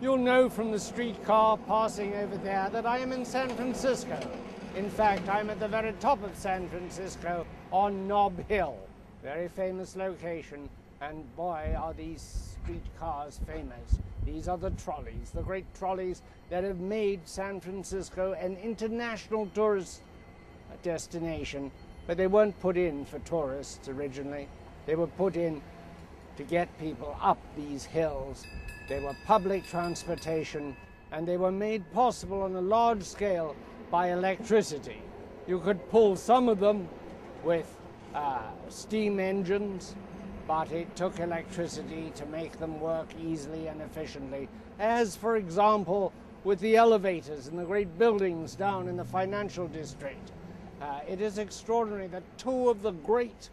You'll know from the streetcar passing over there that I am in San Francisco. In fact, I'm at the very top of San Francisco on Nob Hill, very famous location, and boy, are these streetcars famous. These are the trolleys, the great trolleys that have made San Francisco an international tourist destination, but they weren't put in for tourists originally. They were put in to get people up these hills. They were public transportation, and they were made possible on a large scale by electricity. You could pull some of them with steam engines, but it took electricity to make them work easily and efficiently, as, for example, with the elevators in the great buildings down in the financial district. It is extraordinary that two of the great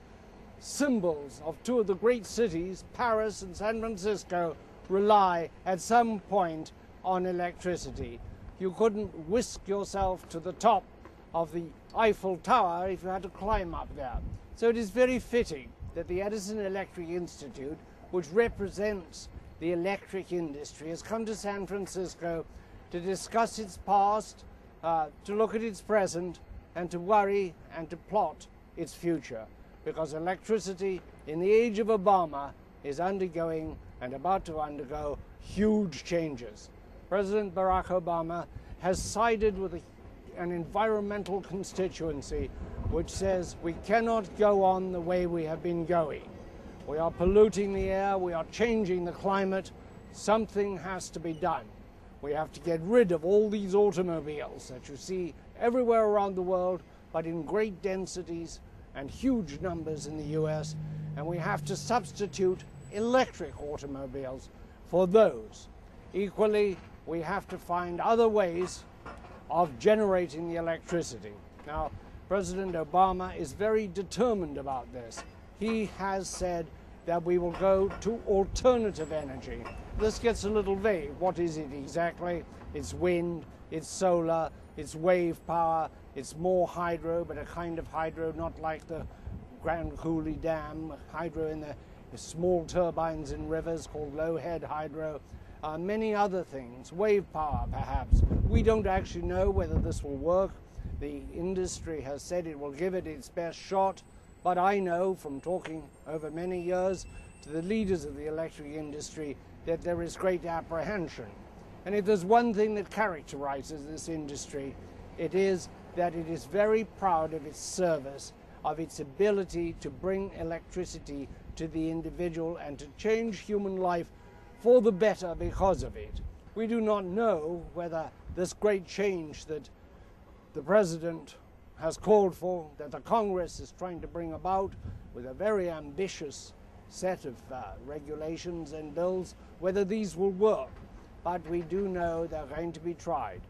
symbols of two of the great cities, Paris and San Francisco, rely at some point on electricity. You couldn't whisk yourself to the top of the Eiffel Tower if you had to climb up there. So it is very fitting that the Edison Electric Institute, which represents the electric industry, has come to San Francisco to discuss its past, to look at its present, and to worry and to plot its future. Because electricity, in the age of Obama, is undergoing and about to undergo huge changes. President Barack Obama has sided with an environmental constituency which says we cannot go on the way we have been going. We are polluting the air, we are changing the climate, something has to be done. We have to get rid of all these automobiles that you see everywhere around the world, but in great densities and huge numbers in the US, and we have to substitute electric automobiles for those. Equally, we have to find other ways of generating the electricity. Now, President Obama is very determined about this. He has said that we will go to alternative energy. This gets a little vague. What is it exactly? It's wind, it's solar, it's wave power, it's more hydro, but a kind of hydro not like the Grand Coulee Dam, hydro in the small turbines in rivers called low-head hydro, many other things, wave power perhaps. We don't actually know whether this will work. The industry has said it will give it its best shot, but I know from talking over many years to the leaders of the electric industry that there is great apprehension. And if there's one thing that characterizes this industry, it is that it is very proud of its service, of its ability to bring electricity to the individual and to change human life for the better because of it. We do not know whether this great change that the President has called for, that the Congress is trying to bring about with a very ambitious set of regulations and bills, whether these will work. But we do know they're going to be tried.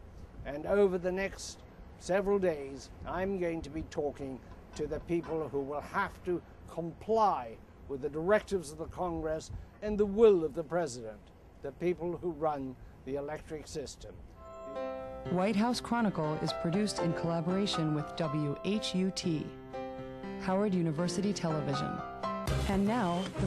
And over the next several days, I'm going to be talking to the people who will have to comply with the directives of the Congress and the will of the President, the people who run the electric system. White House Chronicle is produced in collaboration with WHUT, Howard University Television. And now, the